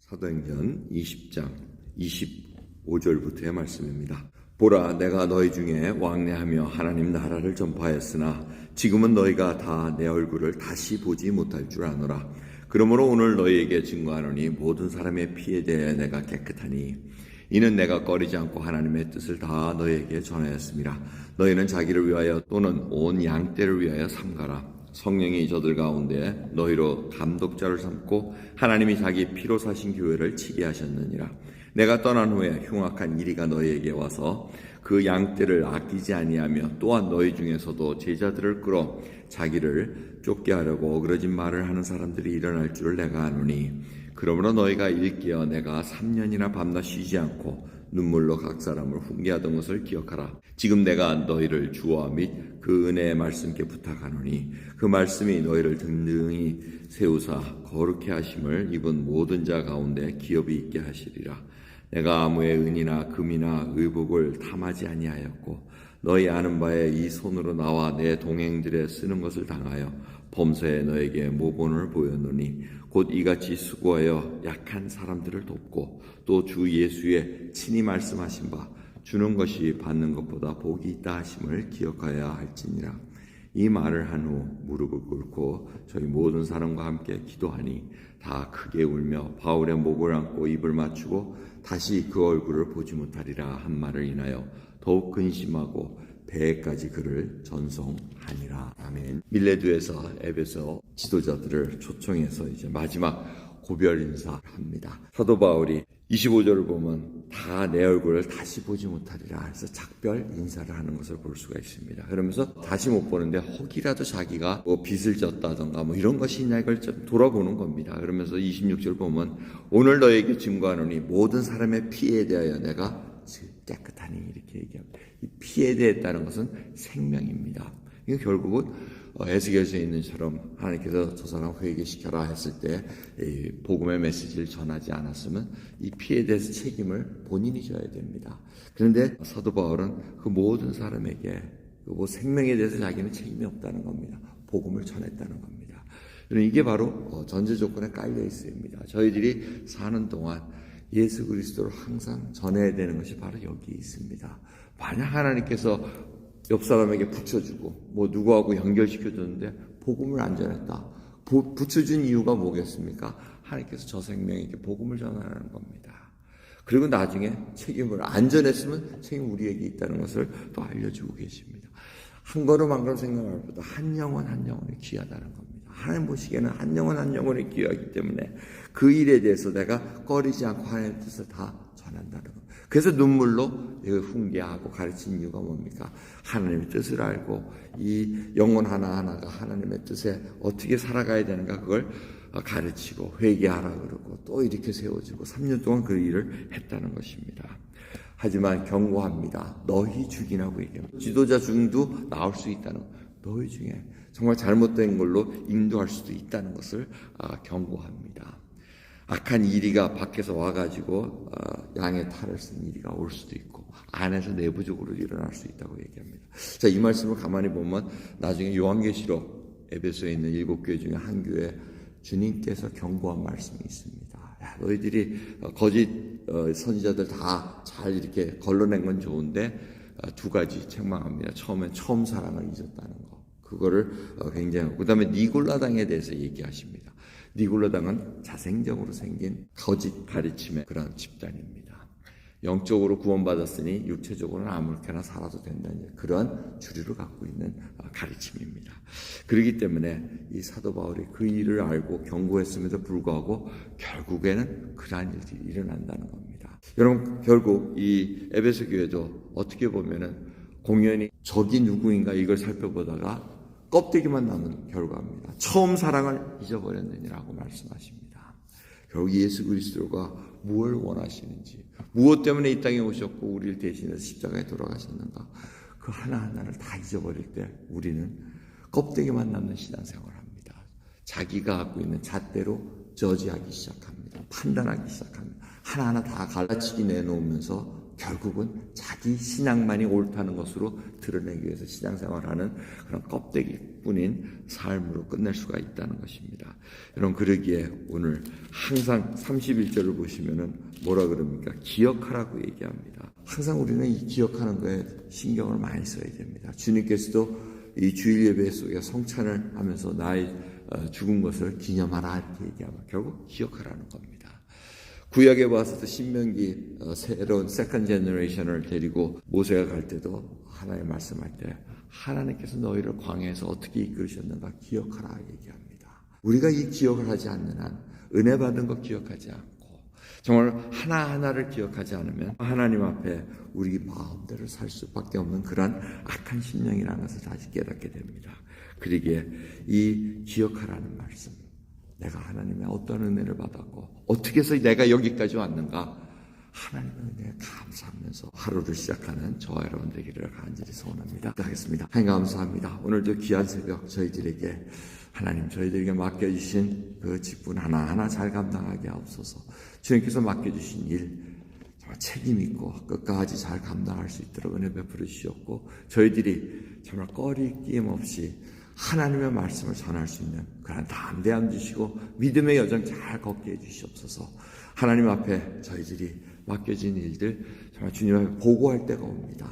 사도행전 20장 25절부터의 말씀입니다. 보라, 내가 너희 중에 왕래하며 하나님 나라를 전파하였으나 지금은 너희가 다 내 얼굴을 다시 보지 못할 줄 아노라. 그러므로 오늘 너희에게 증거하노니 모든 사람의 피에 대해 내가 깨끗하니 이는 내가 꺼리지 않고 하나님의 뜻을 다 너희에게 전하였습니다. 너희는 자기를 위하여 또는 온 양떼를 위하여 삼가라. 성령이 저들 가운데 너희로 감독자를 삼고 하나님이 자기 피로 사신 교회를 치게 하셨느니라. 내가 떠난 후에 흉악한 이리가 너희에게 와서 그 양떼를 아끼지 아니하며 또한 너희 중에서도 제자들을 끌어 자기를 쫓게 하려고 어그러진 말을 하는 사람들이 일어날 줄을 내가 아노니, 그러므로 너희가 일깨어 내가 3년이나 밤낮 쉬지 않고 눈물로 각 사람을 훈계하던 것을 기억하라. 지금 내가 너희를 주와 및 그 은혜의 말씀께 부탁하노니 그 말씀이 너희를 든든히 세우사 거룩해 하심을 입은 모든 자 가운데 기업이 있게 하시리라. 내가 아무의 은이나 금이나 의복을 탐하지 아니하였고 너희 아는 바에 이 손으로 나와 내 동행들의 쓰는 것을 당하여 범사에 너에게 모본을 보였노니 곧 이같이 수고하여 약한 사람들을 돕고 또 주 예수의 친히 말씀하신 바 주는 것이 받는 것보다 복이 있다 하심을 기억하여야 할지니라. 이 말을 한 후 무릎을 꿇고 저희 모든 사람과 함께 기도하니 다 크게 울며 바울의 목을 안고 입을 맞추고 다시 그 얼굴을 보지 못하리라 한 말을 인하여 더욱 근심하고 배에까지 그를 전송하니라. 아멘. 밀레도에서 에베소 지도자들을 초청해서 이제 마지막 고별 인사를 합니다. 사도 바울이 25절을 보면 다 내 얼굴을 다시 보지 못하리라 해서 작별 인사를 하는 것을 볼 수가 있습니다. 그러면서 다시 못 보는데 혹이라도 자기가 빚을 졌다던가 이런 것이 있냐 이걸 좀 돌아보는 겁니다. 그러면서 26절 보면 오늘 너에게 증거하노니 모든 사람의 피에 대하여 내가 깨끗하니 이렇게 얘기합니다. 이 피에 대했다는 것은 생명입니다. 이게 결국은 에스겔서에 있는 것처럼 하나님께서 저 사람 회개시켜라 했을 때 복음의 메시지를 전하지 않았으면 이 피에 대해서 책임을 본인이 져야 됩니다. 그런데 사도 바울은 그 모든 사람에게 생명에 대해서 자기는 책임이 없다는 겁니다. 복음을 전했다는 겁니다. 이게 바로 전제 조건에 깔려 있습니다. 저희들이 사는 동안 예수 그리스도를 항상 전해야 되는 것이 바로 여기 있습니다. 만약 하나님께서 옆 사람에게 붙여주고 누구하고 연결시켜줬는데 복음을 안 전했다. 붙여준 이유가 뭐겠습니까? 하나님께서 저 생명에게 복음을 전하는 겁니다. 그리고 나중에 책임을 안 전했으면 책임 우리에게 있다는 것을 또 알려주고 계십니다. 한 걸음 한 걸음 생각할 보다 한 영혼 한 영혼이 귀하다는 겁니다. 하나님 보시기에는 한 영혼 한 영혼이 귀하기 때문에 그 일에 대해서 내가 꺼리지 않고 하나님의 뜻을 다 전한다는 겁니다. 그래서 눈물로 훈계하고 가르친 이유가 뭡니까? 하나님의 뜻을 알고 이 영혼 하나하나가 하나님의 뜻에 어떻게 살아가야 되는가 그걸 가르치고 회개하라 그러고 또 이렇게 세워주고 3년 동안 그 일을 했다는 것입니다. 하지만 경고합니다. 너희 중이라고 얘기합니다. 지도자 중도 나올 수 있다는 것. 너희 중에 정말 잘못된 걸로 인도할 수도 있다는 것을 경고합니다. 악한 이리가 밖에서 와가지고 양의 탈을 쓴 이리가 올 수도 있고 안에서 내부적으로 일어날 수 있다고 얘기합니다. 자, 이 말씀을 가만히 보면 나중에 요한계시록 에베소에 있는 7교회 중에 한 교회 주님께서 경고한 말씀이 있습니다. 야, 너희들이 거짓 선지자들 다 잘 이렇게 걸러낸 건 좋은데 두 가지 책망합니다. 처음엔 처음 사랑을 잊었다는 거. 그거를 굉장히 그 다음에 니골라당에 대해서 얘기하십니다. 니골라당은 자생적으로 생긴 거짓 가르침의 그런 집단입니다. 영적으로 구원받았으니 육체적으로는 아무렇게나 살아도 된다는 그런 주류를 갖고 있는 가르침입니다. 그렇기 때문에 이 사도 바울이 그 일을 알고 경고했음에도 불구하고 결국에는 그러한 일들이 일어난다는 겁니다. 여러분, 결국 이 에베소 교회도 어떻게 보면은 공연히 적이 누구인가 이걸 살펴보다가 껍데기만 남은 결과입니다. 처음 사랑을 잊어버렸느니라고 말씀하십니다. 결국 예수 그리스도가 무엇을 원하시는지, 무엇 때문에 이 땅에 오셨고 우리를 대신해서 십자가에 돌아가셨는가, 그 하나하나를 다 잊어버릴 때 우리는 껍데기만 남는 신앙생활을 합니다. 자기가 갖고 있는 잣대로 저지하기 시작합니다. 판단하기 시작합니다. 하나하나 다 갈라치기 내놓으면서 결국은 자기 자기 신앙만이 옳다는 것으로 드러내기 위해서 신앙생활하는 그런 껍데기뿐인 삶으로 끝낼 수가 있다는 것입니다. 여러분, 그러기에 오늘 항상 31절을 보시면은 뭐라 그럽니까? 기억하라고 얘기합니다. 항상 우리는 이 기억하는 거에 신경을 많이 써야 됩니다. 주님께서도 이 주일 예배 속에 성찬을 하면서 나의 죽은 것을 기념하라 이렇게 얘기하면 결국 기억하라는 겁니다. 구약에 와서도 신명기 새로운 세컨드 제너레이션을 데리고 모세가 갈 때도 하나님 말씀할 때 하나님께서 너희를 광야에서 어떻게 이끌으셨는가 기억하라 얘기합니다. 우리가 이 기억을 하지 않는 한 은혜 받은 것 기억하지 않고 정말 하나하나를 기억하지 않으면 하나님 앞에 우리 마음대로 살 수밖에 없는 그런 악한 심령이라는 것을 다시 깨닫게 됩니다. 그러기에 이 기억하라는 말씀, 내가 하나님의 어떤 은혜를 받았고 어떻게 해서 내가 여기까지 왔는가, 하나님의 은혜에 감사하면서 하루를 시작하는 저와 여러분 되기를 간절히 소원합니다. 하겠습니다. 하나님 감사합니다. 오늘도 귀한 새벽 저희들에게 하나님 저희들에게 맡겨주신 그 직분 하나하나 잘 감당하게 하옵소서. 주님께서 맡겨주신 일 정말 책임 있고 끝까지 잘 감당할 수 있도록 은혜 베풀어 주시옵고 저희들이 정말 꺼리낌 없이 하나님의 말씀을 전할 수 있는 그런 담대함 주시고 믿음의 여정 잘 걷게 해주시옵소서. 하나님 앞에 저희들이 맡겨진 일들 정말 주님 앞에 보고할 때가 옵니다.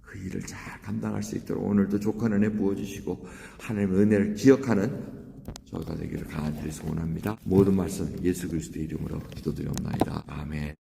그 일을 잘 감당할 수 있도록 오늘도 족한 은혜 부어주시고 하나님의 은혜를 기억하는 저희가 되기를 간절히 소원합니다. 모든 말씀 예수 그리스도의 이름으로 기도드리옵나이다. 아멘.